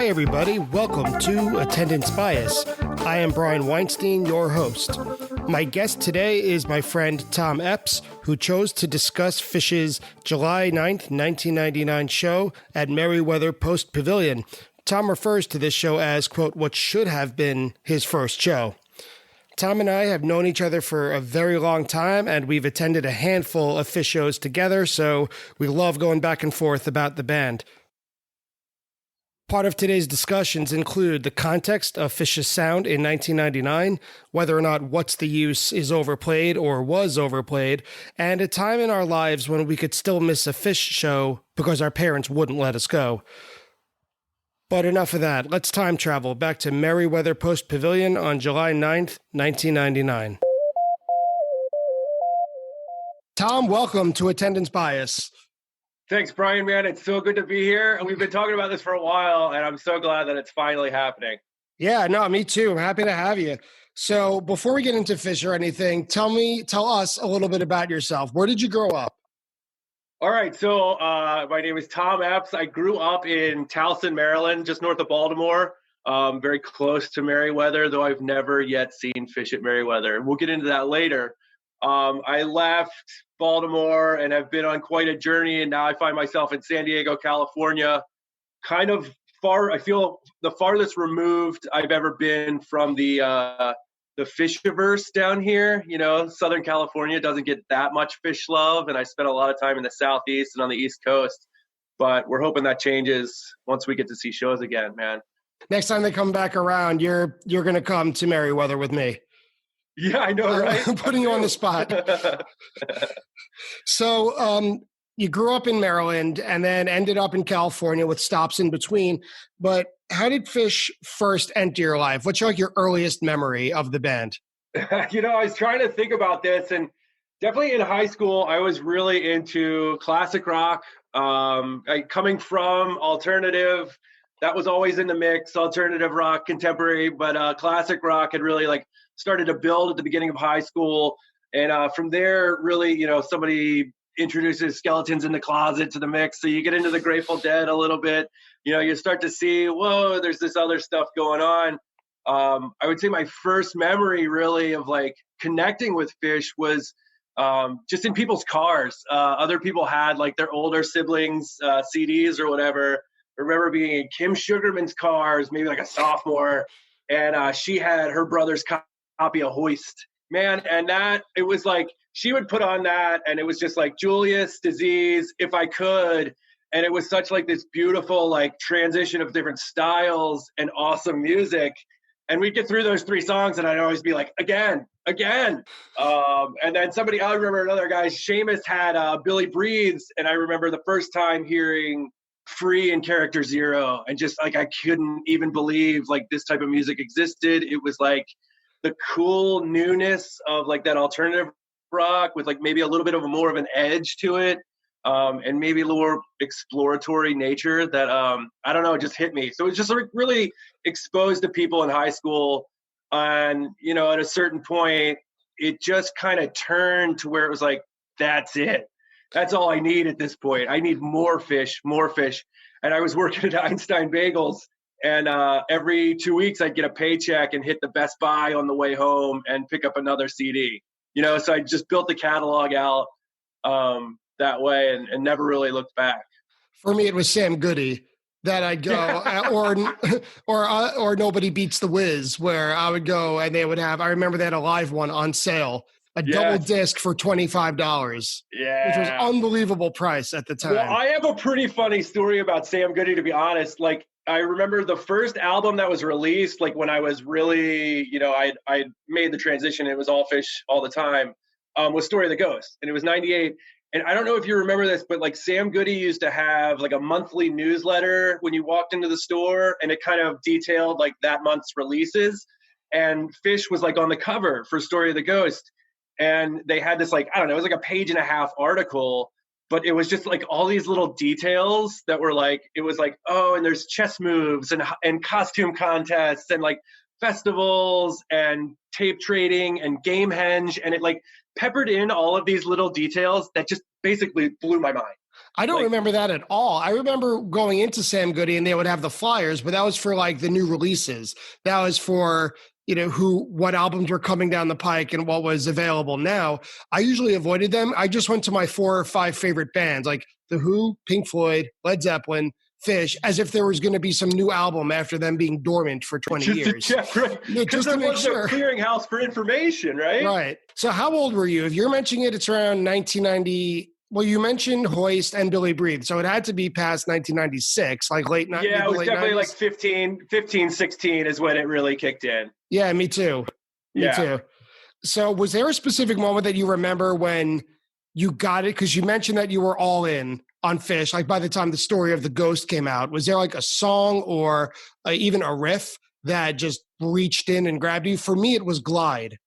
Hi, everybody. Welcome to Attendance Bias. I am Brian Weinstein, your host. My guest today is my friend Thom Epps, who chose to discuss Phish's July 9th, 1999 show at Merriweather Post Pavilion. Thom refers to this show as, quote, what should have been his first show. Thom and I have known each other for a very long time, and we've attended a handful of Phish shows together, so we love going back and forth about the band. Part of today's discussions include the context of Phish's sound in 1999, whether or not What's the Use is overplayed or was overplayed, and a time in our lives when we could still miss a Phish show because our parents wouldn't let us go. But enough of that. Let's time travel back to Merriweather Post Pavilion on July 9th, 1999. Thom, welcome to Attendance Bias. Thanks, Brian, man. It's so good to be here. And we've been talking about this for a while, and I'm so glad that it's finally happening. Yeah, no, me too. I'm happy to have you. So before we get into Phish or anything, tell us a little bit about yourself. Where did you grow up? All right. So my name is Thom Epps. I grew up in Towson, Maryland, just north of Baltimore, very close to Merriweather, though I've never yet seen Phish at Merriweather. We'll get into that later. I left Baltimore and have been on quite a journey, and now I find myself in San Diego, California, kind of far. I feel the farthest removed I've ever been from the Phish-averse down here. You know, Southern California doesn't get that much Phish love, and I spent a lot of time in the Southeast and on the East Coast. But we're hoping that changes once we get to see shows again, man. Next time they come back around, you're going to come to Merriweather with me. Yeah, I know, right? I'm putting you on the spot. So you grew up in Maryland and then ended up in California with stops in between. But how did Phish first enter your life? What's your earliest memory of the band? You know, I was trying to think about this, and definitely in high school, I was really into classic rock. Coming from alternative, that was always in the mix, alternative rock, contemporary, but classic rock had really started to build at the beginning of high school. And from there, really, you know, somebody introduces Skeletons in the Closet to the mix. So you get into the Grateful Dead a little bit. You know, you start to see, whoa, there's this other stuff going on. I would say my first memory really of connecting with Phish was just in people's cars. Other people had their older siblings' CDs or whatever. I remember being in Kim Sugarman's cars, maybe a sophomore, and she had her brother's copy of Hoist, man. And that, it was she would put on that, and it was just Julius, Disease, If I Could. And it was such this beautiful transition of different styles and awesome music. And we'd get through those three songs, and I'd always be again. And then I remember another guy, Seamus, had Billy Breathes. And I remember the first time hearing Free and Character Zero, and just I couldn't even believe this type of music existed. It was the cool newness of that alternative rock with maybe a little bit of more of an edge to it, and maybe a little more exploratory nature that I don't know, it just hit me. So it was just really exposed to people in high school, and you know, at a certain point, it just kind of turned to where it was that's it. That's all I need at this point. I need more Phish. And I was working at Einstein Bagels, and every 2 weeks I'd get a paycheck and hit the Best Buy on the way home and pick up another CD. You know, so I just built the catalog out that way and never really looked back. For me, it was Sam Goody that I'd go, or Nobody Beats the Whiz, where I would go and they would have. I remember they had a live one on sale. Double disc for $25. Yeah. Which was unbelievable price at the time. Well, I have a pretty funny story about Sam Goody, to be honest. I remember the first album that was released, when I was really, you know, I made the transition, it was all Phish all the time, was Story of the Ghost. And it was 98. And I don't know if you remember this, but Sam Goody used to have a monthly newsletter when you walked into the store, and it kind of detailed that month's releases. And Phish was on the cover for Story of the Ghost. And they had this, I don't know, it was a page and a half article, but it was just all these little details that were it was oh, and there's chess moves and costume contests and festivals and tape trading and Gamehenge. And it peppered in all of these little details that just basically blew my mind. I don't Like, remember that at all. I remember going into Sam Goody and they would have the flyers, but that was for like the new releases. That was for, what albums were coming down the pike and what was available now. I usually avoided them. I just went to my 4 or 5 favorite bands, like The Who, Pink Floyd, Led Zeppelin, Phish, as if there was going to be some new album after them being dormant for 20 just to years. check, right? Yeah, Because just there to make was sure. no clearinghouse for information, right? Right. So how old were you? If you're mentioning it, it's around 1990. Well, you mentioned Hoist and Billy Breathe, so it had to be past 1996, like Yeah, it was late definitely 90s. like 15, 16 is when it really kicked in. Yeah, me too. Me Yeah. too. So was there a specific moment that you remember when you got it? Because you mentioned that you were all in on Phish, like by the time the story of the ghost came out. Was there like a song or even a riff that just reached in and grabbed you? For me, it was Glide.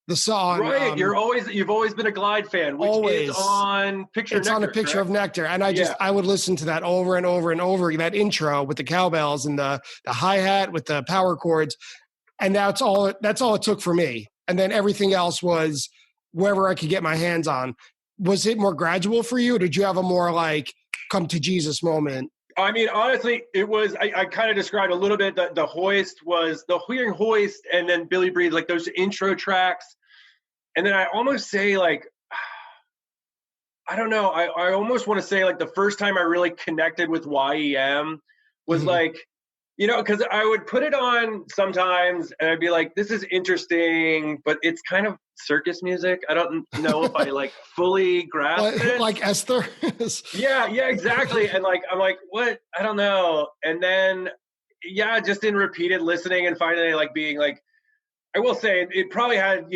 The song, Right. You've always been a Glide fan, which is always. on Picture of It's Nectar, on a picture correct? of Nectar. And Yeah. I would listen to that over and over and over, that intro with the cowbells and the hi-hat with the power chords. And that's all it took for me. And then everything else was wherever I could get my hands on. Was it more gradual for you? Or did you have a more like come to Jesus moment? I mean, honestly, it was, I kind of described a little bit that the Hoist was the hearing Hoist and then Billy Breathe, like those intro tracks. And then I almost say like, I don't know. I almost want to say like the first time I really connected with YEM was like, because I would put it on sometimes and I'd be like, this is interesting, but it's kind of circus music. I don't know if I like fully grasp it. Like Esther? Yeah, exactly. And like, I'm like, what? I don't know. And then, yeah, just in repeated listening and finally like being like, I will say it probably had,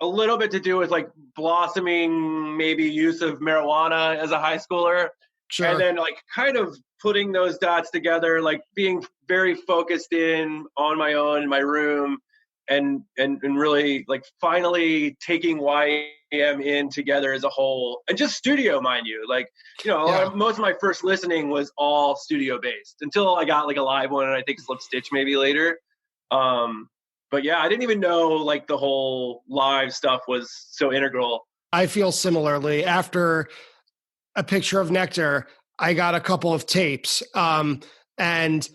a little bit to do with like blossoming maybe use of marijuana as a high schooler. Sure. And then like kind of putting those dots together, like being very focused in on my own in my room and really like finally taking YM in together as a whole and just studio, mind you, like, most of my first listening was all studio based until I got like a live one and I think Slip Stitch maybe later. But yeah, I didn't even know like the whole live stuff was so integral. I feel similarly. After A Picture of Nectar, I got a couple of tapes. And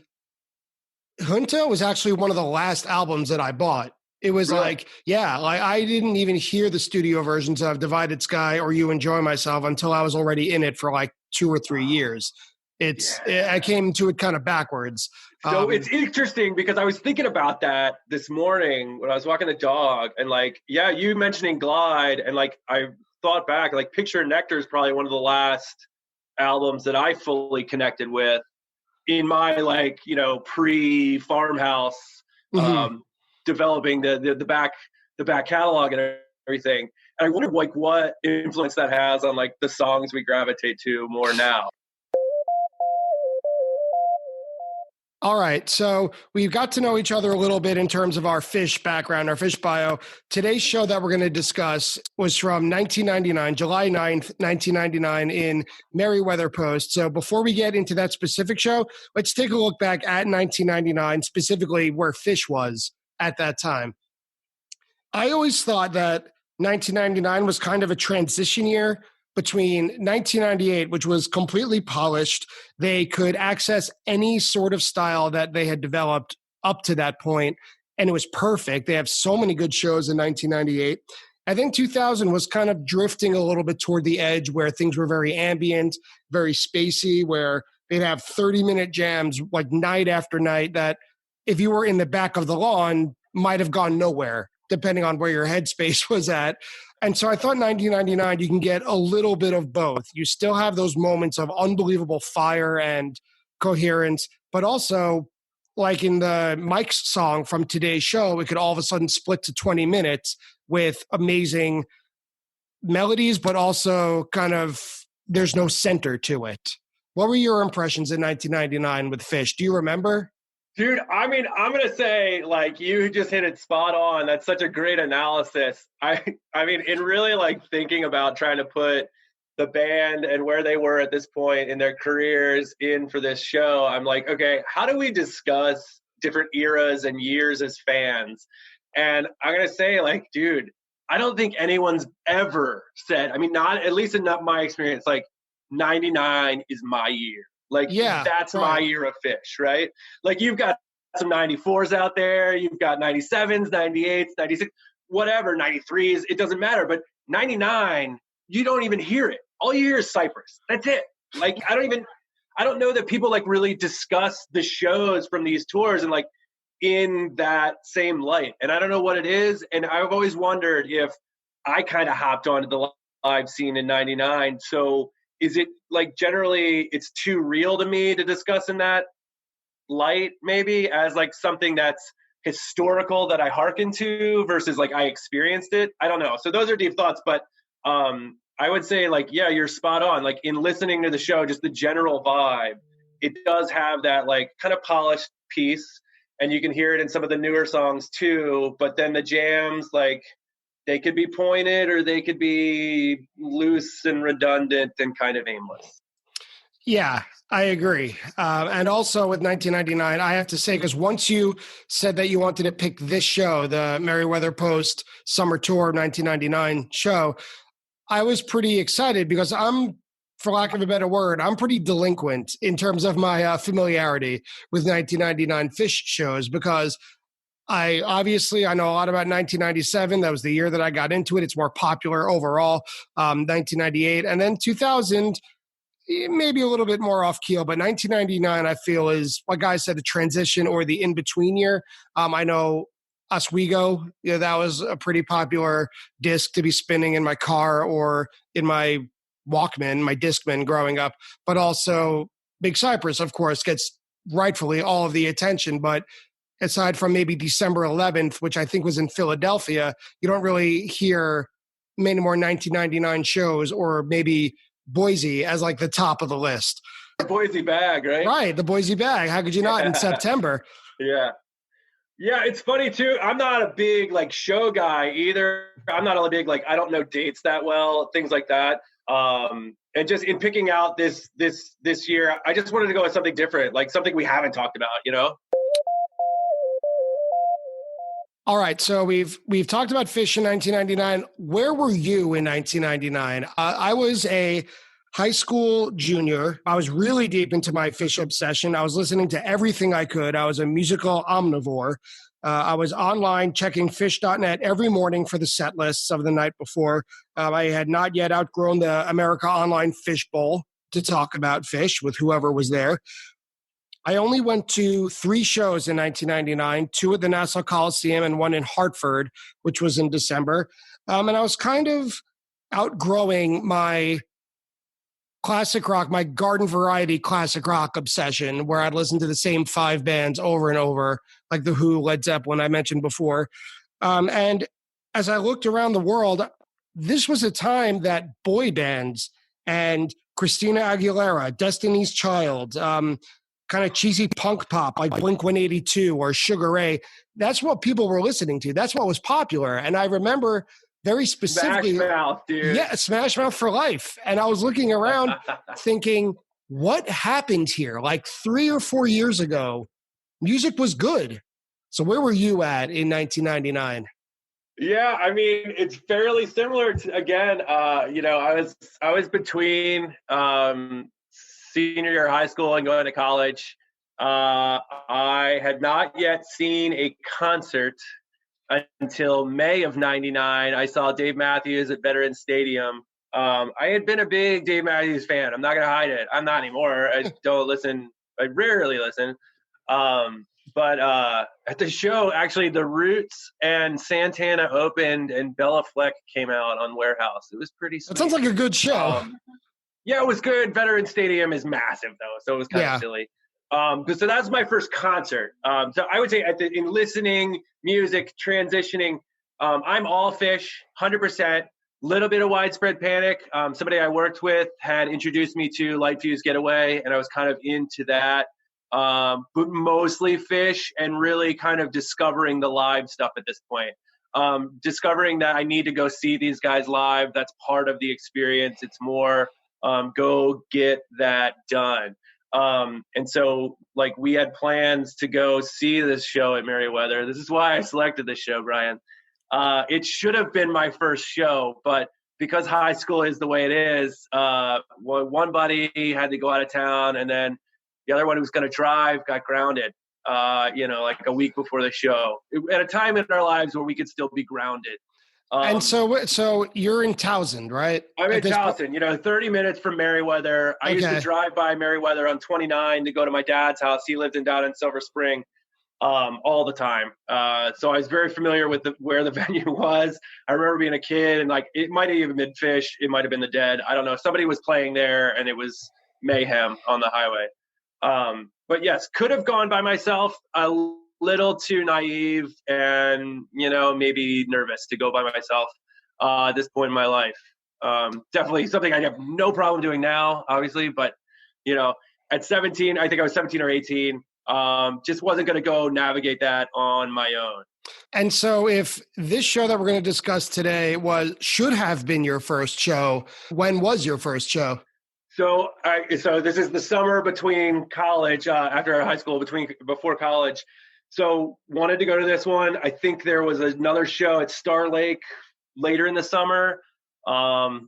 Junta was actually one of the last albums that I bought. It was Really? like I didn't even hear the studio versions of Divided Sky or You Enjoy Myself until I was already in it for like 2 or 3 years. I came to it kind of backwards. So it's interesting because I was thinking about that this morning when I was walking the dog and like, yeah, you mentioning Glide and like, I thought back, like Picture of Nectar is probably one of the last albums that I fully connected with in my like, pre Farmhouse, developing the back catalog and everything. And I wondered like what influence that has on like the songs we gravitate to more now. All right. So we've got to know each other a little bit in terms of our Phish background, our Phish bio. Today's show that we're going to discuss was from 1999, July 9th, 1999 in Merriweather Post. So before we get into that specific show, let's take a look back at 1999, specifically where Phish was at that time. I always thought that 1999 was kind of a transition year between 1998, which was completely polished. They could access any sort of style that they had developed up to that point, and it was perfect. They have so many good shows in 1998. I think 2000 was kind of drifting a little bit toward the edge where things were very ambient, very spacey, where they'd have 30-minute jams like night after night that if you were in the back of the lawn might have gone nowhere, depending on where your headspace was at. And so I thought 1999, you can get a little bit of both. You still have those moments of unbelievable fire and coherence, but also like in the Mike's song from today's show, it could all of a sudden split to 20 minutes with amazing melodies, but also kind of there's no center to it. What were your impressions in 1999 with Phish? Do you remember? Dude, I mean, I'm going to say, like, you just hit it spot on. That's such a great analysis. I mean, in really, like, thinking about trying to put the band and where they were at this point in their careers in for this show, I'm like, okay, how do we discuss different eras and years as fans? And I'm going to say, like, dude, I don't think anyone's ever said, I mean, not at least in not my experience, like, 99 is my year. Like, Yeah, that's right. my year of Phish, right? Like, you've got some 94s out there, you've got 97s, 98s, 96, whatever, 93s, it doesn't matter. But 99, you don't even hear it. All you hear is Cypress. That's it. Like, I don't know that people like really discuss the shows from these tours and like in that same light. And I don't know what it is. And I've always wondered if I kind of hopped onto the live scene in 99. So is it like generally it's too real to me to discuss in that light, maybe as like something that's historical that I hearken to versus like I experienced it? I don't know. So those are deep thoughts, but I would say like, yeah, you're spot on. Like in listening to the show, just the general vibe, it does have that like kind of polished piece, and you can hear it in some of the newer songs too. But then the jams, like they could be pointed or they could be loose and redundant and kind of aimless. Yeah, I agree. And also with 1999, I have to say, because once you said that you wanted to pick this show, the Merriweather Post Summer Tour 1999 show, I was pretty excited because for lack of a better word, I'm pretty delinquent in terms of my familiarity with 1999 Phish shows, because I know a lot about 1997. That was the year that I got into it. It's more popular overall. 1998 and then 2000, maybe a little bit more off keel, but 1999 I feel is, like I said, the transition or the in-between year. I know Oswego, that was a pretty popular disc to be spinning in my car or in my Walkman, my Discman growing up, but also Big Cypress, of course, gets rightfully all of the attention. But aside from maybe December 11th, which I think was in Philadelphia, you don't really hear many more 1999 shows, or maybe Boise as like the top of the list. Boise bag, right? Right, the Boise bag. How could you not in September? Yeah. Yeah, it's funny too. I'm not a big like show guy either. I'm not a big like I don't know dates that well, things like that. And just in picking out this year, I just wanted to go with something different, like something we haven't talked about, you know? All right, so we've talked about Phish in 1999. Where were you in 1999? I was a high school junior. I was really deep into my Phish obsession. I was listening to everything I could. I was a musical omnivore. I was online checking Phish.net every morning for the set lists of the night before. I had not yet outgrown the America Online Phish Bowl to talk about Phish with whoever was there. I only went to 3 shows in 1999, 2 at the Nassau Coliseum and 1 in Hartford, which was in December. And I was kind of outgrowing my classic rock, my garden variety classic rock obsession, where I'd listen to the same 5 bands over and over, like The Who, Led Zeppelin, I mentioned before. And as I looked around the world, this was a time that boy bands and Christina Aguilera, Destiny's Child, kind of cheesy punk pop like Blink-182 or Sugar Ray, that's what people were listening to. That's what was popular. And I remember very specifically, Smash Mouth, dude. Yeah, Smash Mouth for life. And I was looking around thinking, what happened here? Like 3 or 4 years ago, music was good. So where were you at in 1999? Yeah, I mean, it's fairly similar to, again, I was between senior year of high school and going to college. I had not yet seen a concert until May of 99. I saw Dave Matthews at Veterans Stadium. I had been a big Dave Matthews fan. I'm not going to hide it. I'm not anymore. I don't listen. I rarely listen. But at the show, actually, The Roots and Santana opened, and Bella Fleck came out on Warehouse. It was pretty sweet. That sounds like a good show. Yeah, it was good. Veterans Stadium is massive, though, so it was kind of silly. So that's my first concert. So I would say in listening, music, transitioning, I'm all Phish, 100%. Little bit of Widespread Panic. Somebody I worked with had introduced me to Light Fuse Getaway, and I was kind of into that. But mostly Phish, and really kind of discovering the live stuff at this point. Discovering that I need to go see these guys live. That's part of the experience. It's more go get that done. And so like we had plans to go see this show at Merriweather. This is why I selected this show, Brian. It should have been my first show, but because high school is the way it is, one buddy had to go out of town, and then the other one who was going to drive got grounded, like a week before the show, at a time in our lives where we could still be grounded. And so you're in Towson, right? I'm in Towson, 30 minutes from Merriweather. I used to drive by Merriweather on 29 to go to my dad's house. He lived down in Silver Spring all the time. So I was very familiar with where the venue was. I remember being a kid, and it might have even been Phish. It might have been the Dead. I don't know. Somebody was playing there, and it was mayhem on the highway. But yes, could have gone by myself. A little too naive and, maybe nervous to go by myself at this point in my life. Definitely something I have no problem doing now, obviously. But, at 17, I think I was 17 or 18, just wasn't going to go navigate that on my own. And so if this show that we're going to discuss today should have been your first show, when was your first show? So this is the summer between college, after high school, before college. So wanted to go to this one. I think there was another show at Star Lake later in the summer.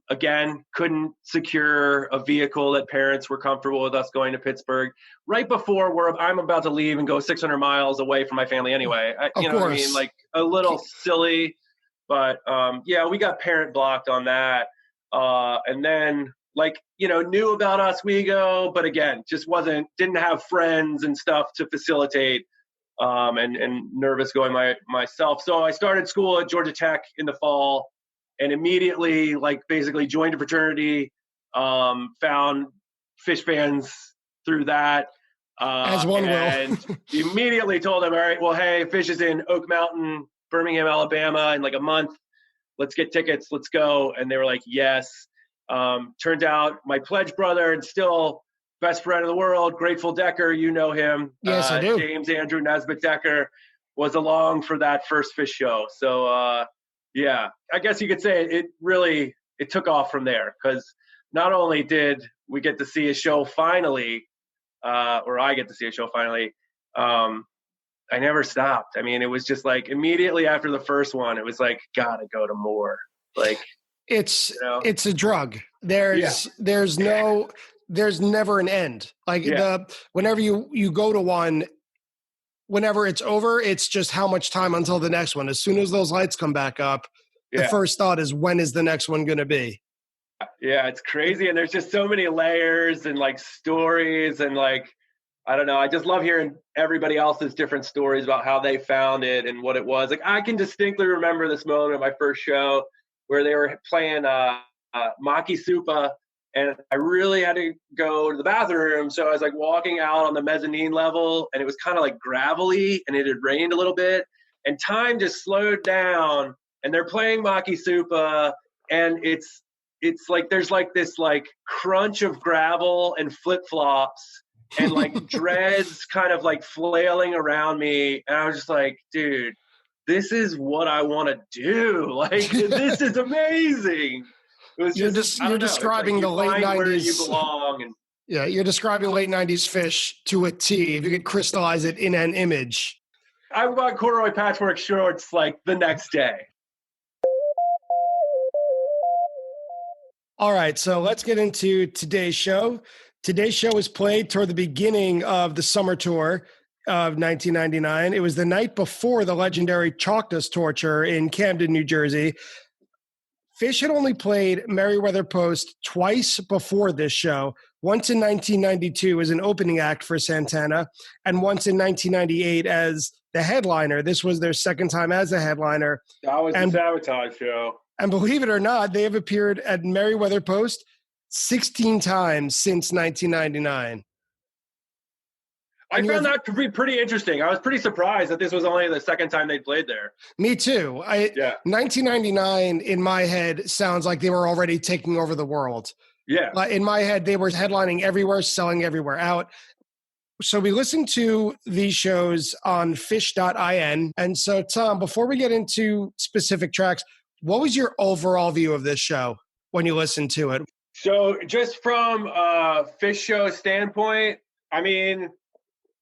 Again, couldn't secure a vehicle that parents were comfortable with us going to Pittsburgh right before I'm about to leave and go 600 miles away from my family anyway. Of course. What I mean? Like a little silly, but we got parent blocked on that. And then knew about Oswego, but again, just didn't have friends and stuff to facilitate. And nervous going myself. So I started school at Georgia Tech in the fall, and immediately, basically joined a fraternity, found Phish fans through that. As one will. And immediately told them, all right, well, hey, Phish is in Oak Mountain, Birmingham, Alabama in a month. Let's get tickets. Let's go. And they were like, yes. Turned out my pledge brother and still best friend in the world, Grateful Decker, you know him. Yes, I do. James Andrew Nesbitt Decker was along for that first Phish show. So, I guess you could say it took off from there, because not only did we get to see a show finally, or I get to see a show finally, I never stopped. I mean, it was just immediately after the first one, it was gotta go to more. It's a drug. There's never an end. Whenever you go to one, whenever it's over, it's just how much time until the next one. As soon as those lights come back up, the first thought is, when is the next one going to be? Yeah, it's crazy. And there's just so many layers and stories and I don't know. I just love hearing everybody else's different stories about how they found it and what it was. I can distinctly remember this moment at my first show where they were playing Maki Supa. And I really had to go to the bathroom. So I was walking out on the mezzanine level, and it was kind of gravelly, and it had rained a little bit, and time just slowed down, and they're playing Maki Supa, and it's there's this crunch of gravel and flip-flops and dreads kind of flailing around me. And I was just dude, this is what I want to do. This is amazing. You're describing the late 90s. Where you belong. You're describing late 90s Phish to a T. If you could crystallize it in an image. I bought corduroy patchwork shorts the next day. All right, so let's get into today's show. Today's show was played toward the beginning of the summer tour of 1999. It was the night before the legendary Chalk Dust Torture in Camden, New Jersey. Phish had only played Merriweather Post twice before this show, once in 1992 as an opening act for Santana, and once in 1998 as the headliner. This was their second time as a headliner. That was the Sabotage show. And believe it or not, they have appeared at Merriweather Post 16 times since 1999. I found that to be pretty interesting. I was pretty surprised that this was only the second time they played there. Me too. 1999 in my head sounds like they were already taking over the world. Yeah. In my head, they were headlining everywhere, selling everywhere out. So we listened to these shows on Phish.in. And so, Tom, before we get into specific tracks, what was your overall view of this show when you listened to it? So just from a Phish show standpoint, I mean,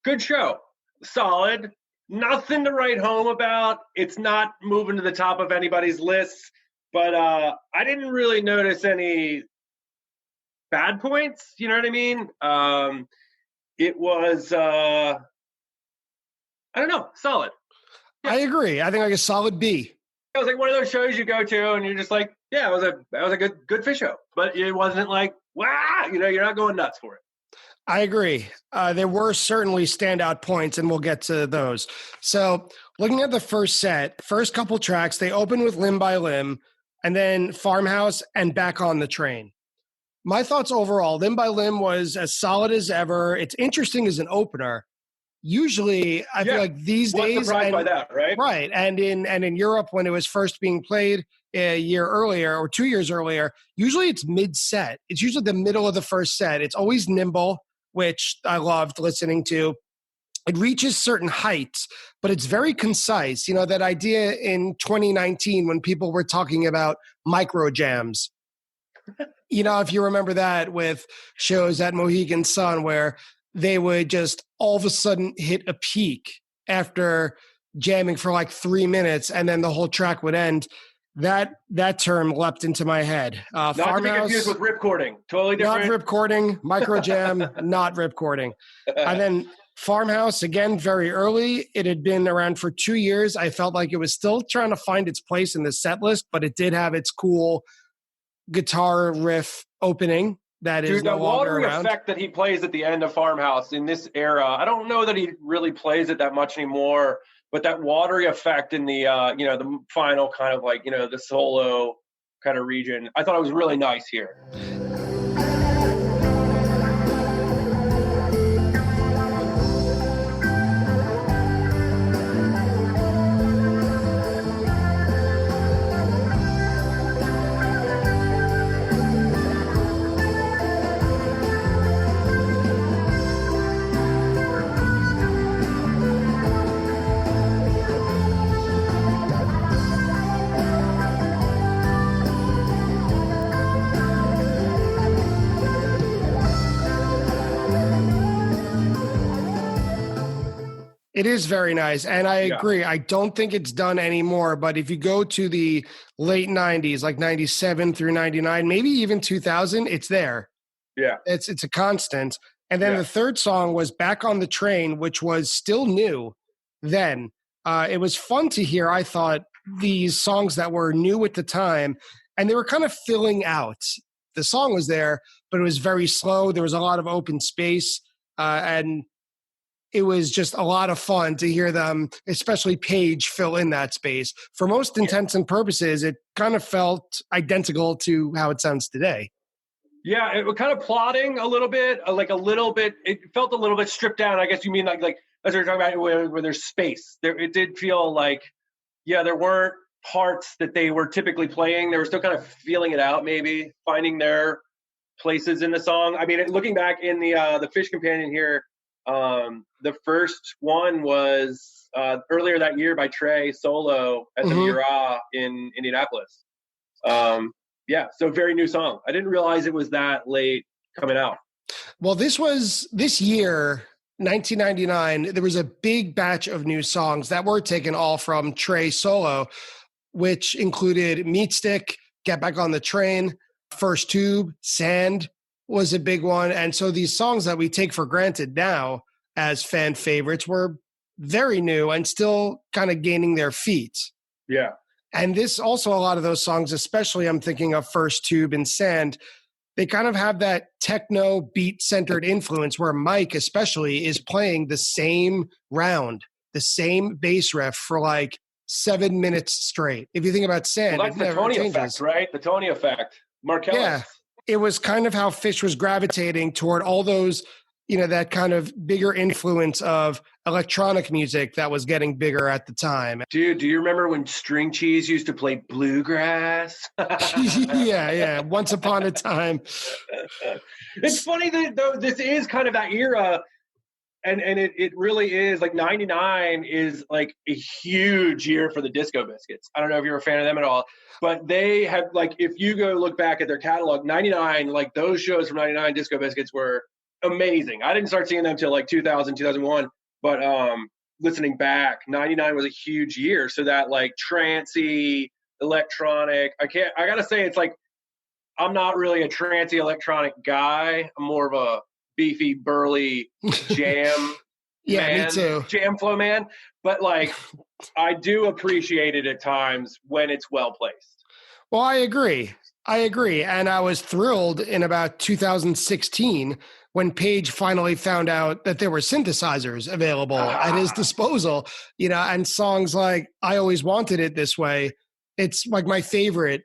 good show, solid, nothing to write home about. It's not moving to the top of anybody's lists. But I didn't really notice any bad points. You know what I mean? It was, I don't know, solid. I agree. I think like a solid B. It was like one of those shows you go to and you're just like, yeah, that was a good Phish show. But it wasn't like, wow, you're not going nuts for it. I agree. There were certainly standout points, and we'll get to those. So, looking at the first set, first couple tracks, they open with Limb by Limb, and then Farmhouse and Back on the Train. My thoughts overall, Limb by Limb was as solid as ever. It's interesting as an opener. Usually, I feel like these days, surprised by that, right? Right, and in Europe when it was first being played a year earlier or 2 years earlier, usually it's mid-set. It's usually the middle of the first set. It's always nimble, which I loved listening to. It reaches certain heights, but it's very concise. You know, that idea in 2019 when people were talking about micro jams. You know, if you remember that with shows at Mohegan Sun where they would just all of a sudden hit a peak after jamming for like 3 minutes and then the whole track would end. That term leapt into my head. Not to be confused with ripcording. Totally different. Not ripcording, micro jam, not ripcording. And then Farmhouse, again, very early. It had been around for 2 years. I felt like it was still trying to find its place in the set list, but it did have its cool guitar riff opening that is no longer around. The effect that he plays at the end of Farmhouse in this era, I don't know that he really plays it that much anymore, but that watery effect in the the final kind of like, the solo kind of region, I thought it was really nice here. It is very nice. And I agree. I don't think it's done anymore. But if you go to the late 90s, like 97 through 99, maybe even 2000, it's there. Yeah. It's a constant. And then the third song was Back on the Train, which was still new then. It was fun to hear, I thought, these songs that were new at the time. And they were kind of filling out. The song was there, but it was very slow. There was a lot of open space. And it was just a lot of fun to hear them, especially Page, fill in that space. For most intents and purposes, it kind of felt identical to how it sounds today. Yeah, it was kind of plodding a little bit, it felt a little bit stripped down. I guess you mean like as we were talking about where there's space. It did feel like, there weren't parts that they were typically playing. They were still kind of feeling it out, maybe finding their places in the song. I mean, looking back in the Phish Companion here, the first one was earlier that year by Trey solo at the Mura in Indianapolis. So very new song. I didn't realize it was that late coming out. Well, this year, 1999, there was a big batch of new songs that were taken all from Trey solo, which included Meat Stick, Get Back on the Train, First Tube, Sand was a big one. And so these songs that we take for granted now as fan favorites were very new and still kind of gaining their feet. Yeah. And this also, a lot of those songs, especially I'm thinking of First Tube and Sand, they kind of have that techno beat-centered influence where Mike especially is playing the same round, the same bass riff for like 7 minutes straight. If you think about Sand, that's the Tony effect, right? The Tony effect. Markellis. Yeah. It was kind of how Phish was gravitating toward all those, that kind of bigger influence of electronic music that was getting bigger at the time. Dude, do you remember when String Cheese used to play bluegrass? Yeah. Once upon a time. It's funny that though this is kind of that era, and it really is like 99 is like a huge year for the Disco Biscuits. I don't know if you're a fan of them at all, but they have like, if you go look back at their catalog, 99, like those shows from 99, Disco Biscuits were amazing. I didn't start seeing them till like 2000, 2001, but listening back, 99 was a huge year. So that like trancey, electronic. I gotta say, it's like, I'm not really a trancy electronic guy. I'm more of a beefy, burly jam Yeah, man, me too. jam flow man. But like, I do appreciate it at times when it's well placed. Well, I agree. And I was thrilled in about 2016 when Page finally found out that there were synthesizers available at his disposal, and songs like I Always Wanted It This Way. It's like my favorite.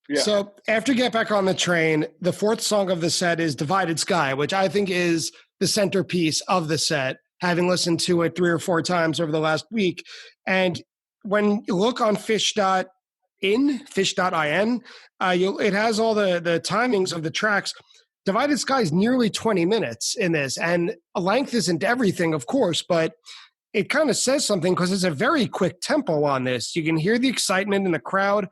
Yeah. So after Get Back on the Train, the fourth song of the set is Divided Sky, which I think is the centerpiece of the set, having listened to it 3 or 4 times over the last week. And when you look on Phish.in, it has all the timings of the tracks. Divided Sky is nearly 20 minutes in this, and length isn't everything, of course, but it kind of says something because it's a very quick tempo on this. You can hear the excitement in the crowd.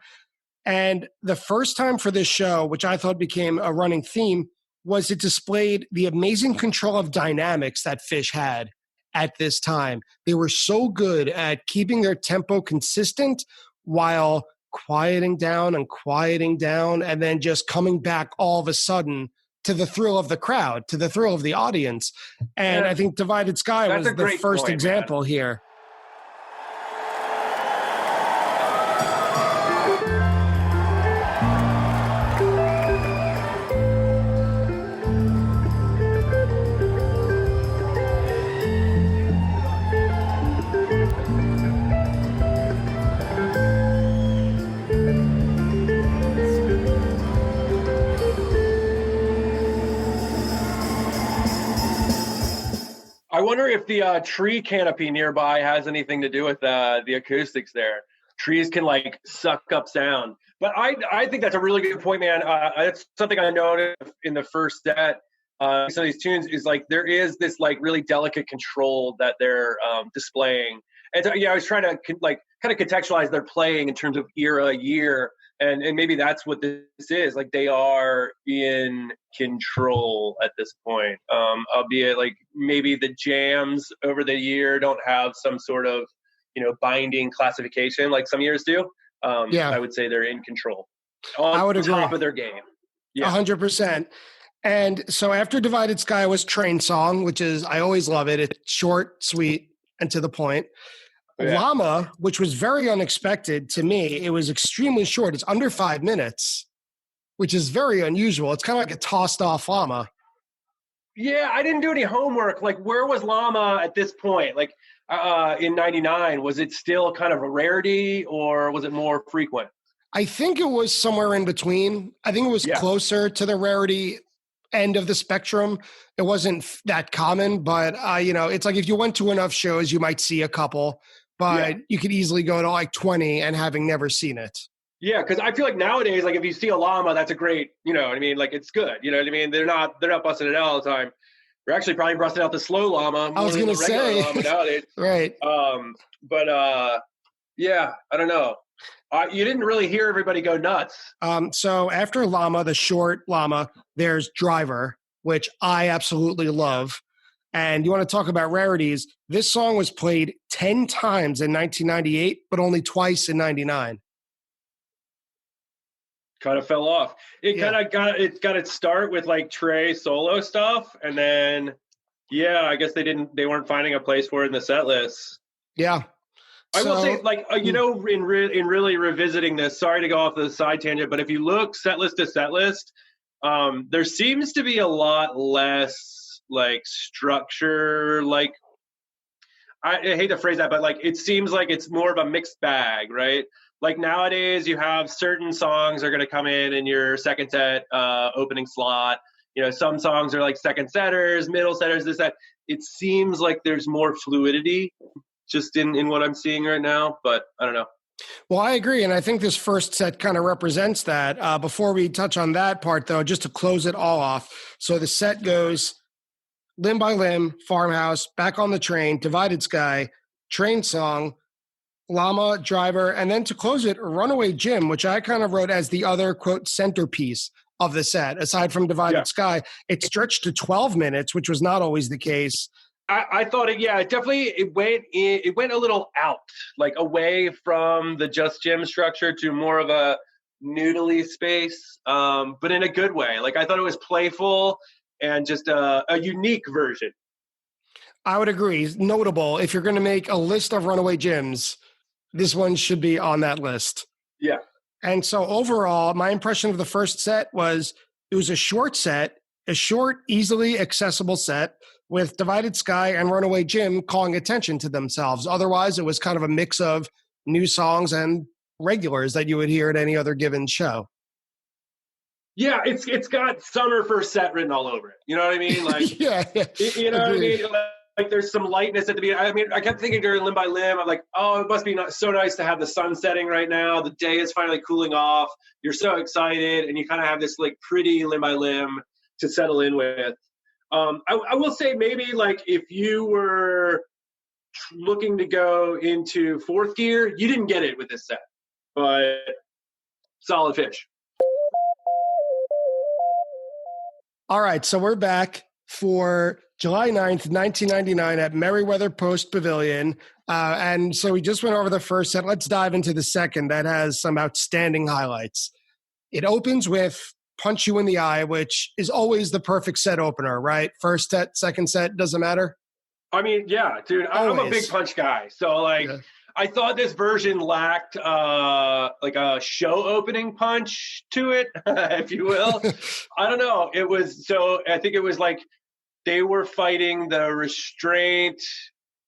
And the first time for this show, which I thought became a running theme, was it displayed the amazing control of dynamics that Phish had at this time. They were so good at keeping their tempo consistent while quieting down, and then just coming back all of a sudden to the thrill of the crowd, to the thrill of the audience. And I think Divided Sky was the first example here. I wonder if the tree canopy nearby has anything to do with the acoustics there. Trees can like suck up sound. But I think that's a really good point, man. That's something I noticed in the first set. Some of these tunes is like there is this like really delicate control that they're displaying. And so, I was trying to kind of contextualize their playing in terms of era, year, and maybe that's what this is. Like they are in control at this point, albeit like maybe the jams over the year don't have some sort of binding classification like some years do. I would say they're in control. I would agree. Top of their game. 100%. And so after Divided Sky was Train Song, which is, I always love it. It's short, sweet, and to the point. Yeah. Llama, which was very unexpected to me. It was extremely short. It's under 5 minutes, which is very unusual. It's kind of like a tossed off Llama. Yeah, I didn't do any homework. Like, where was Llama at this point? Like, in 99, was it still kind of a rarity or was it more frequent? I think it was somewhere in between. I think it was closer to the rarity end of the spectrum. It wasn't that common, but it's like if you went to enough shows, you might see a couple, but you could easily go to like 20 and having never seen it. Yeah, because I feel like nowadays, like if you see a Llama, that's a great, like it's good. You know what I mean? They're not busting it out all the time. They're actually probably busting out the slow Llama. I was going to say, Llama nowadays. Right. But I don't know. You didn't really hear everybody go nuts. So after Llama, the short Llama, there's Driver, which I absolutely love. And you want to talk about rarities? This song was played 10 times in 1998, but only twice in 99. Kind of fell off. It kind of got its start with like Trey solo stuff, and then I guess they weren't finding a place for it in the set list. Yeah. I will say, like, in really revisiting this, sorry to go off the side tangent, but if you look set list to set list, there seems to be a lot less, like, structure. Like, I hate to phrase that, but, like, it seems like it's more of a mixed bag, right? Like, nowadays, you have certain songs are going to come in your second set opening slot. Some songs are, like, second setters, middle setters, this, that. It seems like there's more fluidity just in what I'm seeing right now, but I don't know. Well, I agree, and I think this first set kind of represents that. Before we touch on that part, though, just to close it all off, so the set goes Limb by Limb, Farmhouse, Back on the Train, Divided Sky, Train Song, Llama, Driver, and then to close it, Runaway Jim, which I kind of wrote as the other, quote, centerpiece of the set. Aside from Divided Sky, it stretched to 12 minutes, which was not always the case. I thought it definitely it went a little out, like away from the Just Jim structure to more of a noodly space, but in a good way. Like I thought it was playful and just a unique version. I would agree. Notable. If you're going to make a list of runaway gyms, this one should be on that list. Yeah. And so overall, my impression of the first set was it was a short set, a short, easily accessible set with Divided Sky and Runaway Jim calling attention to themselves. Otherwise, it was kind of a mix of new songs and regulars that you would hear at any other given show. Yeah, it's got summer first set written all over it. You know what I mean? Like, yeah. You know Agreed. what I mean? Like there's some lightness at the beginning. I mean, I kept thinking during Limb by Limb, I'm like, oh, it must be so nice to have the sun setting right now. The day is finally cooling off. You're so excited, and you kind of have this like pretty Limb by Limb to settle in with. I will say maybe like if you were looking to go into fourth gear, you didn't get it with this set, but solid Phish. All right, so we're back for July 9th, 1999 at Merriweather Post Pavilion. And so we just went over the first set. Let's dive into the second that has some outstanding highlights. It opens with Punch You in the Eye, which is always the perfect set opener, right? First set, second set, doesn't matter? I mean, yeah, dude, I'm a big Punch guy. So, like, yeah. I thought this version lacked like a show opening punch to it, if you will. I don't know. It was so I think it was like they were fighting the restraint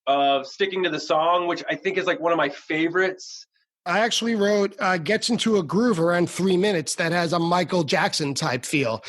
of sticking to the song, which I think is like one of my favorites. I actually wrote gets into a groove around 3 minutes that has a Michael Jackson type feel.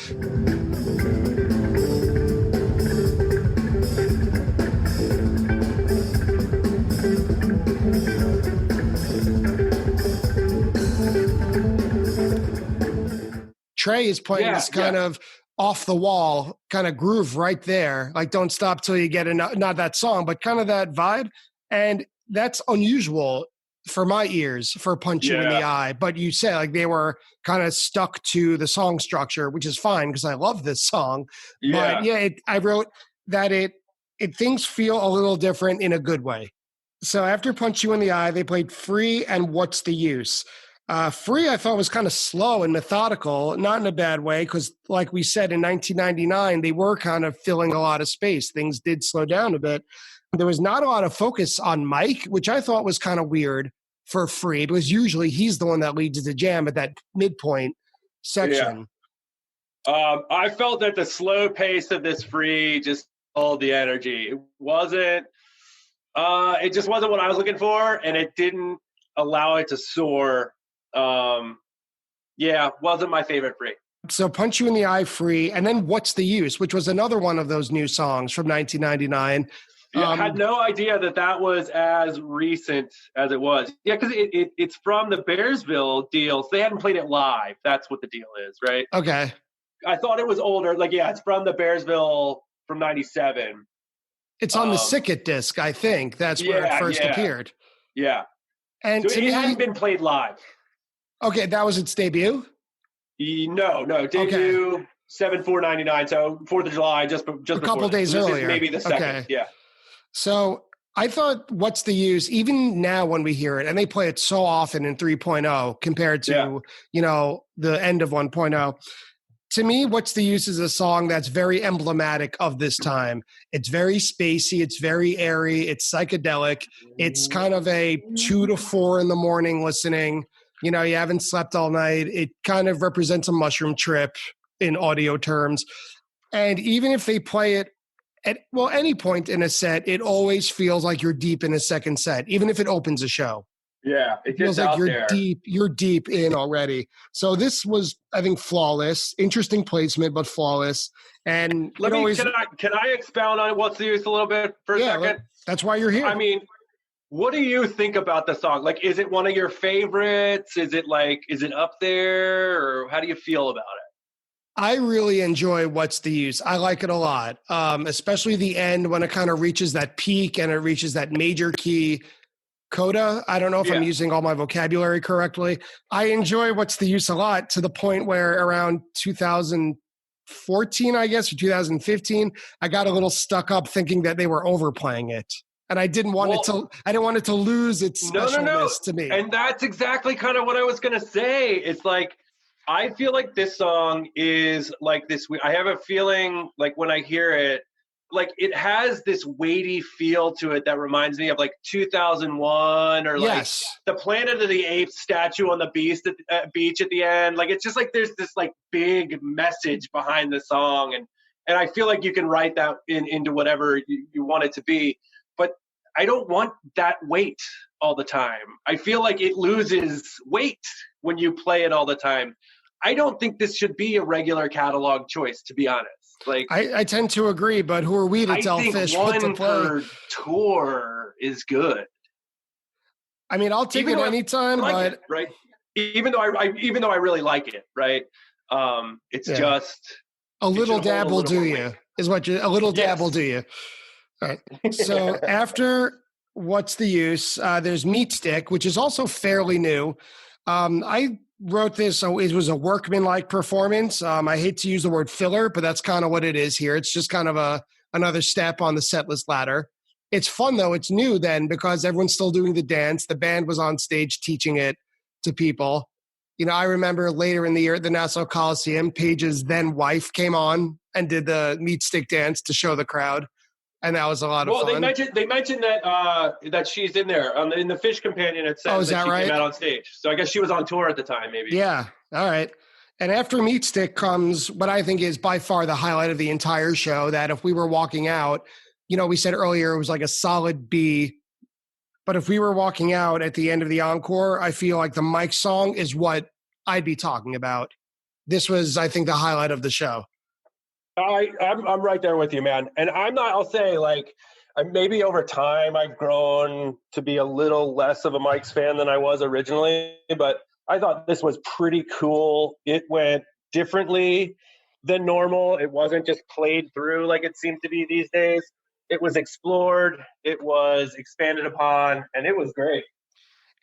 Trey is playing this kind of off the wall kind of groove right there. Like Don't Stop Till You Get Enough, not that song, but kind of that vibe. And that's unusual for my ears for Punch You in the Eye. But you said like they were kind of stuck to the song structure, which is fine because I love this song. Yeah. But yeah, I wrote that it things feel a little different in a good way. So after Punch You in the Eye, they played Free and What's the Use. Free, I thought, was kind of slow and methodical, not in a bad way, because like we said, in 1999, they were kind of filling a lot of space. Things did slow down a bit. There was not a lot of focus on Mike, which I thought was kind of weird for Free, because usually he's the one that leads the jam at that midpoint section. Yeah. I felt that the slow pace of this Free just all the energy. It just wasn't what I was looking for, and it didn't allow it to soar. Wasn't my favorite Free. So Punch You in the Eye, Free, and then What's the Use, which was another one of those new songs from 1999. I had no idea that was as recent as it was. Yeah, because it's from the Bearsville deal. So they hadn't played it live. That's what the deal is, right? Okay. I thought it was older. Like, yeah, it's from the Bearsville from 97. It's on the Sick-It disc, I think. That's where it first appeared. Yeah. And so it hadn't been played live. Okay, that was its debut? No. Debut 7/4/99. So 4th of July, just a couple days earlier. Maybe the second. Okay. Yeah. So I thought, What's the Use? Even now when we hear it, and they play it so often in 3.0 compared to the end of 1.0. To me, What's the Use is a song that's very emblematic of this time. It's very spacey. It's very airy. It's psychedelic. It's kind of a 2 to 4 in the morning listening. You haven't slept all night. It kind of represents a mushroom trip in audio terms. And even if they play it at any point in a set, it always feels like you're deep in a second set, even if it opens a show. Yeah, it feels like you're deep in already. So this was, I think, flawless. Interesting placement, but flawless. And can I expound on What's the Use a little bit for a second? That's why you're here. I mean, what do you think about the song? Like, is it one of your favorites? Is it up there, or how do you feel about it? I really enjoy What's the Use. I like it a lot, especially the end when it kind of reaches that peak and it reaches that major key coda. I don't know if I'm using all my vocabulary correctly. I enjoy What's the Use a lot, to the point where around 2000, 2014, I guess, or 2015, I got a little stuck up thinking that they were overplaying it. And I didn't want it to lose its specialness to me. And that's exactly kind of what I was going to say. It's like, I feel like this song is like this. I have a feeling like when I hear it, like it has this weighty feel to it that reminds me of like 2001 or like the Planet of the Apes statue on the beach at the end. Like, it's just like there's this like big message behind the song. And I feel like you can write that into whatever you want it to be. But I don't want that weight all the time. I feel like it loses weight when you play it all the time. I don't think this should be a regular catalog choice, to be honest. Like, I tend to agree, but who are we to tell Phish what to play? One per tour is good. I mean, I'll take it anytime, but right. Even though I really like it, right? It's just a little dab will do you. Is what a little dab will do you. All right. So after What's the Use, there's Meat Stick, which is also fairly new. I wrote this, so it was a workmanlike performance. I hate to use the word filler, but that's kind of what it is here. It's just kind of another step on the set list ladder. It's fun, though. It's new then because everyone's still doing the dance. The band was on stage teaching it to people. You know, I remember later in the year at the Nassau Coliseum, Page's then wife came on and did the Meat Stick dance to show the crowd. And that was a lot of fun. Well, they mentioned that she's in there in the Phish Companion. It says that she came out on stage. So I guess she was on tour at the time, maybe. Yeah. All right. And after Meat Stick comes what I think is by far the highlight of the entire show. That if we were walking out, you know, we said earlier it was like a solid B. But if we were walking out at the end of the encore, I feel like the Mike song is what I'd be talking about. This was, I think, the highlight of the show. I'm right there with you, man. And I'll say, like, maybe over time I've grown to be a little less of a Mike's fan than I was originally, but I thought this was pretty cool. It went differently than normal. It wasn't just played through like it seems to be these days. It was explored, it was expanded upon, and it was great.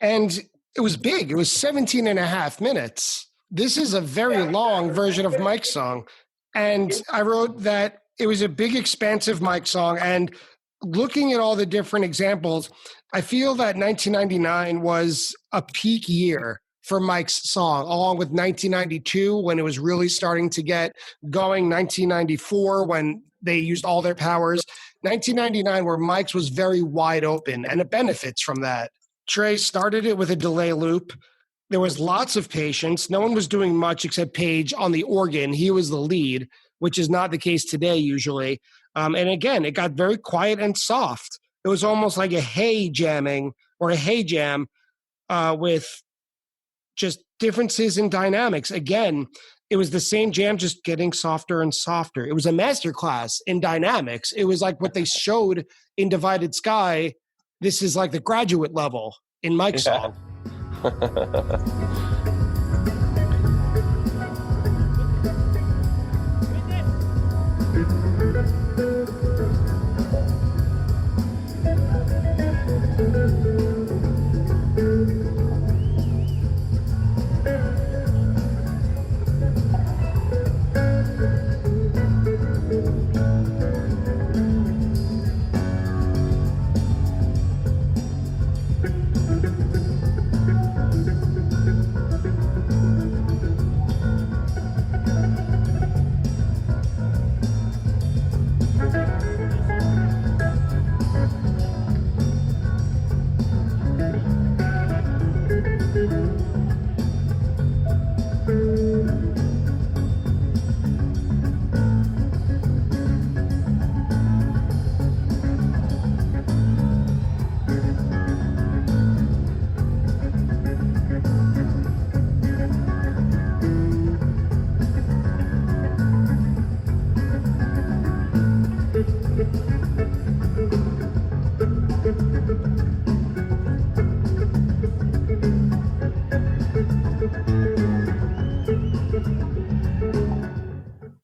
And it was big. It was 17 and a half minutes. This is a very long version of Mike's song. And I wrote that it was a big, expansive Mike song. And looking at all the different examples, I feel that 1999 was a peak year for Mike's song, along with 1992 when it was really starting to get going, 1994 when they used all their powers, 1999 where Mike's was very wide open, and it benefits from that. Trey started it with a delay loop. There was lots of patience. No one was doing much except Page on the organ. He was the lead, which is not the case today usually. And again, it got very quiet and soft. It was almost like a hey jamming or a hey jam with just differences in dynamics. Again, it was the same jam, just getting softer and softer. It was a masterclass in dynamics. It was like what they showed in Divided Sky. This is like the graduate level in Mike's song.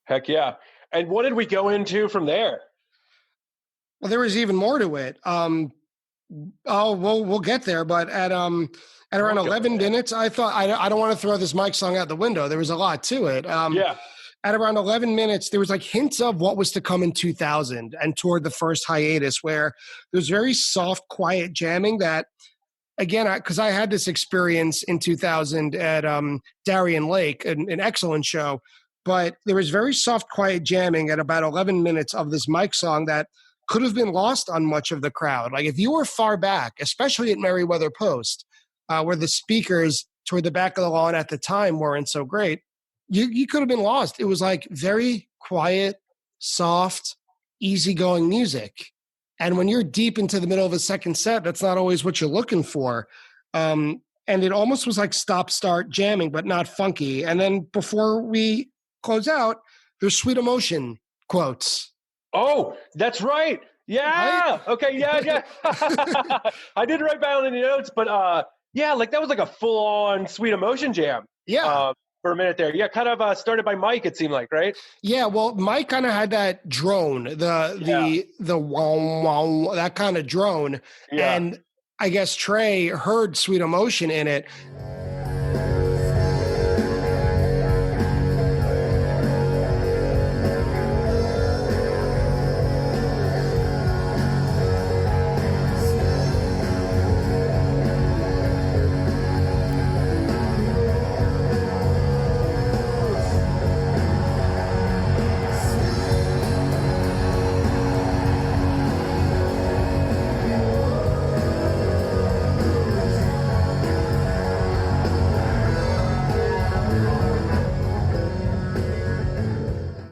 Heck yeah. And what did we go into from there? Well, there was even more to it. We'll get there, but at around 11 minutes, I thought I don't want to throw this Mike song out the window. There was a lot to it. at around 11 minutes, there was like hints of what was to come in 2000 and toward the first hiatus, where there was very soft, quiet jamming that, again, because I had this experience in 2000 at Darien Lake, an excellent show, but there was very soft, quiet jamming at about 11 minutes of this Mike song that could have been lost on much of the crowd. Like if you were far back, especially at Merriweather Post, where the speakers toward the back of the lawn at the time weren't so great, you could have been lost. It was like very quiet, soft, easygoing music. And when you're deep into the middle of a second set, that's not always what you're looking for. And it almost was like stop, start jamming, but not funky. And then before we close out, there's Sweet Emotion quotes. Oh, that's right. Yeah. Right? Okay. Yeah. I didn't write down any notes, but yeah, like that was like a full on Sweet Emotion jam. Yeah. For a minute there. Yeah. Kind of started by Mike, it seemed like, right? Yeah. Well, Mike kind of had that drone, the wow, wow, that kind of drone. Yeah. And I guess Trey heard Sweet Emotion in it.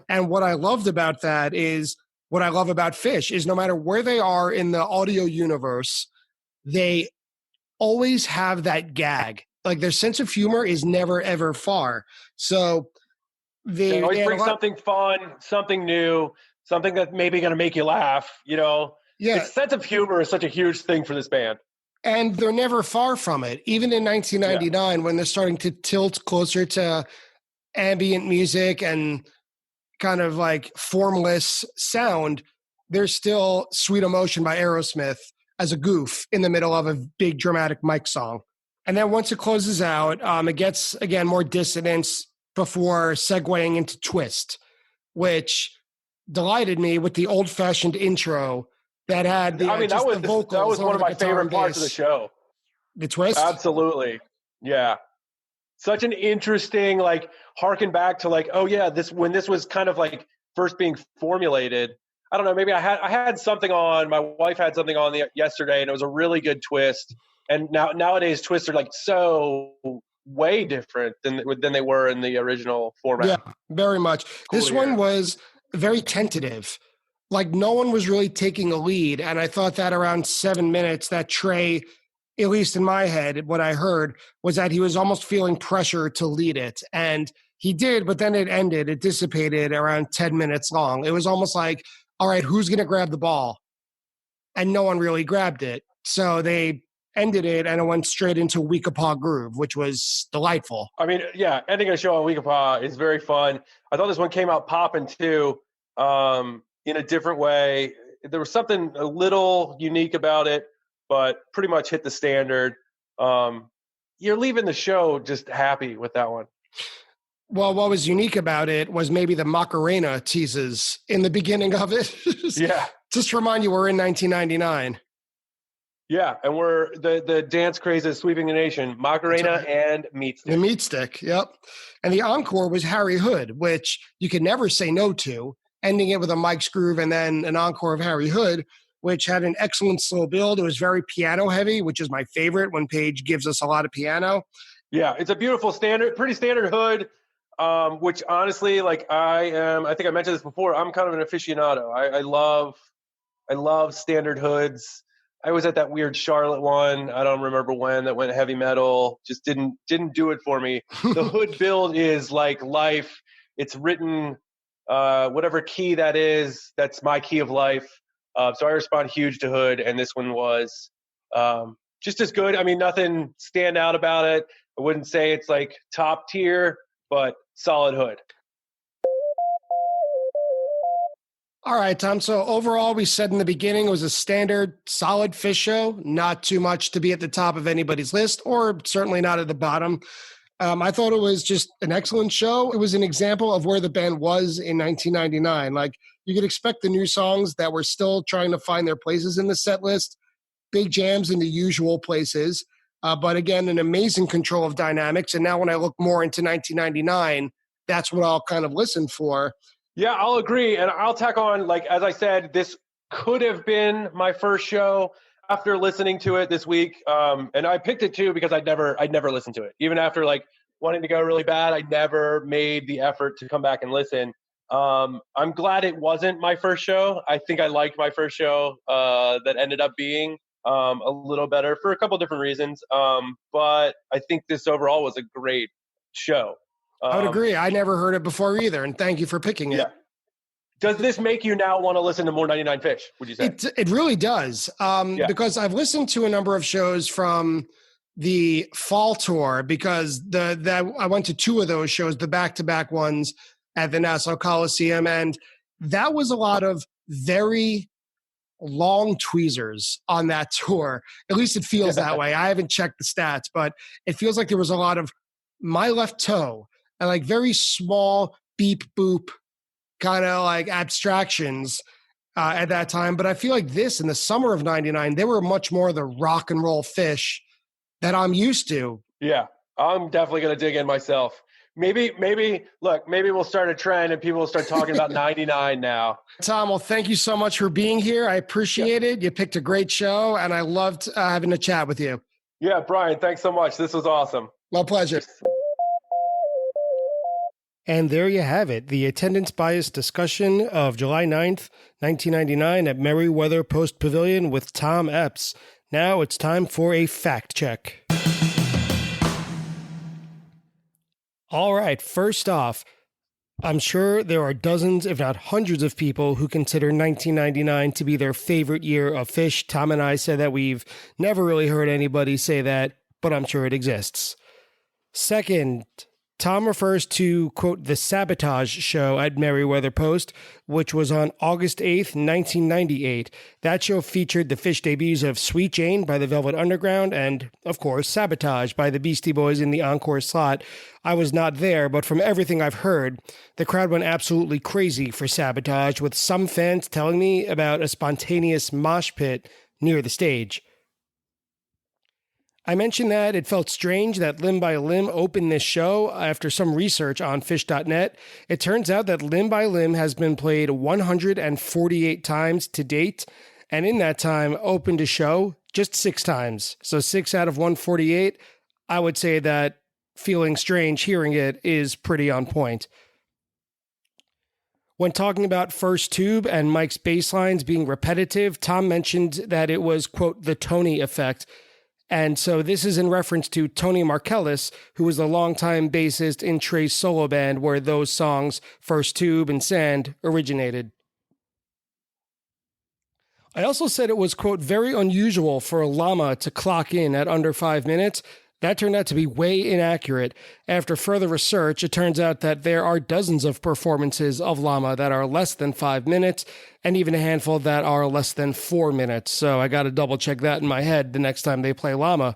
And what I loved about that is what I love about Phish is no matter where they are in the audio universe, they always have that gag. Like their sense of humor is never, ever far. So they always bring something fun, something new, something that maybe going to make you laugh, you know? Yeah. The sense of humor is such a huge thing for this band. And they're never far from it. Even in 1999, when they're starting to tilt closer to ambient music and kind of like formless sound, there's still Sweet Emotion by Aerosmith as a goof in the middle of a big dramatic Mike song. And then once it closes out, it gets, again, more dissonance before segueing into Twist, which delighted me with the old-fashioned intro that had the, that was vocals. That was one of my favorite parts of the show. The Twist? Absolutely. Yeah. Such an interesting, like, harken back to like, oh yeah, when this was kind of like first being formulated. I don't know, maybe I had something on, my wife had something on yesterday, and it was a really good twist. And nowadays twists are like so way different than they were in the original format. Yeah, very much. Cool. This one was very tentative. Like no one was really taking a lead. And I thought that around 7 minutes that Trey, at least in my head, what I heard was that he was almost feeling pressure to lead it. And he did, but then it ended. It dissipated around 10 minutes long. It was almost like, all right, who's going to grab the ball? And no one really grabbed it. So they ended it, and it went straight into Weekapaw Groove, which was delightful. I mean, yeah, ending a show on Weekapaw is very fun. I thought this one came out popping too, in a different way. There was something a little unique about it, but pretty much hit the standard. You're leaving the show just happy with that one. Well, what was unique about it was maybe the Macarena teases in the beginning of it. Yeah. Just to remind you, we're in 1999. Yeah, and we're the dance craze is sweeping the nation. Macarena and Meat Stick. The Meat Stick, yep. And the encore was Harry Hood, which you could never say no to, ending it with a Mike's Groove and then an encore of Harry Hood, which had an excellent slow build. It was very piano heavy, which is my favorite when Page gives us a lot of piano. Yeah, it's a beautiful pretty standard Hood. Which honestly, like I think I mentioned this before, I'm kind of an aficionado. I love standard hoods. I was at that weird Charlotte one, I don't remember when, that went heavy metal. Just didn't do it for me. The Hood build is like life. It's written whatever key that is, that's my key of life. So I respond huge to Hood, and this one was just as good. I mean, nothing stand out about it. I wouldn't say it's like top tier, but solid Hood. All right, Tom. So overall, we said in the beginning it was a standard, solid Phish show. Not too much to be at the top of anybody's list, or certainly not at the bottom. I thought it was just an excellent show. It was an example of where the band was in 1999. Like, you could expect the new songs that were still trying to find their places in the set list, big jams in the usual places. But again, an amazing control of dynamics. And now when I look more into 1999, that's what I'll kind of listen for. Yeah, I'll agree. And I'll tack on, like, as I said, this could have been my first show after listening to it this week. And I picked it too because I'd never listened to it. Even after like wanting to go really bad, I never made the effort to come back and listen. I'm glad it wasn't my first show. I think I liked my first show that ended up being a little better for a couple different reasons. But I think this overall was a great show. I would agree. I never heard it before either. And thank you for picking it. Yeah. Does this make you now want to listen to more 99 Phish, would you say? It really does. Because I've listened to a number of shows from the fall tour, because I went to two of those shows, the back-to-back ones at the Nassau Coliseum. And that was a lot of very long tweezers on that tour. At least it feels that way. I haven't checked the stats, but it feels like there was a lot of My Left Toe and like very small beep boop kind of like abstractions at that time. But I feel like this in the summer of 99, they were much more the rock and roll Phish that I'm used to. Yeah, I'm definitely going to dig in myself. Maybe we'll start a trend and people will start talking about 99 now. Tom, well, thank you so much for being here. I appreciate it. You picked a great show and I loved having a chat with you. Yeah, Brian, thanks so much. This was awesome. My pleasure. And there you have it, the attendance bias discussion of July 9th, 1999 at Merriweather Post Pavilion with Thom Epps. Now it's time for a fact check. All right, first off, I'm sure there are dozens, if not hundreds of people who consider 1999 to be their favorite year of Phish. Tom and I said that we've never really heard anybody say that, but I'm sure it exists. Second, Tom refers to, quote, the Sabotage show at Merriweather Post, which was on August 8th, 1998. That show featured the Phish debuts of Sweet Jane by the Velvet Underground and, of course, Sabotage by the Beastie Boys in the encore slot. I was not there, but from everything I've heard, the crowd went absolutely crazy for Sabotage, with some fans telling me about a spontaneous mosh pit near the stage. I mentioned that it felt strange that Limb by Limb opened this show. After some research on Phish.net, it turns out that Limb by Limb has been played 148 times to date, and in that time opened a show just 6 times. So 6 out of 148, I would say that feeling strange hearing it is pretty on point. When talking about First Tube and Mike's bass lines being repetitive, Tom mentioned that it was, quote, the Tony effect. And so this is in reference to Tony Markellis, who was a longtime bassist in Trey's solo band where those songs, First Tube and Sand, originated. I also said it was, quote, very unusual for a llama to clock in at under 5 minutes. That turned out to be way inaccurate. After further research, it turns out that there are dozens of performances of llama that are less than 5 minutes, and even a handful that are less than 4 minutes. So I got to double check that in my head the next time they play llama.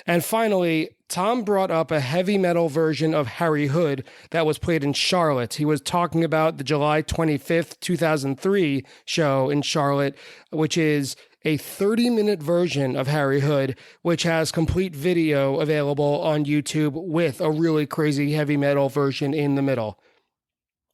And finally, Tom brought up a heavy metal version of Harry Hood that was played in Charlotte. He was talking about the July 25th, 2003 show in Charlotte, which is a 30-minute version of Harry Hood, which has complete video available on YouTube with a really crazy heavy metal version in the middle.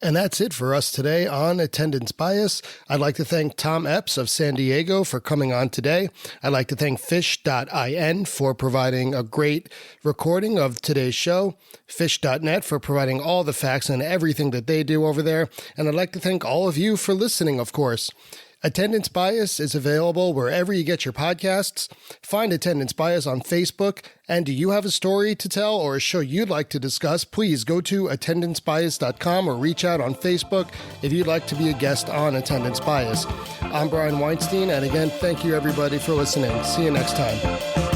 And that's it for us today on Attendance Bias. I'd like to thank Thom Epps of San Diego for coming on today. I'd like to thank Phish.in for providing a great recording of today's show, Phish.net for providing all the facts and everything that they do over there. And I'd like to thank all of you for listening, of course. Attendance Bias is available wherever you get your podcasts. Find Attendance Bias on Facebook. And do you have a story to tell or a show you'd like to discuss? Please go to attendancebias.com or reach out on Facebook if you'd like to be a guest on Attendance Bias. I'm Brian Weinstein, and again, thank you everybody for listening. See you next time.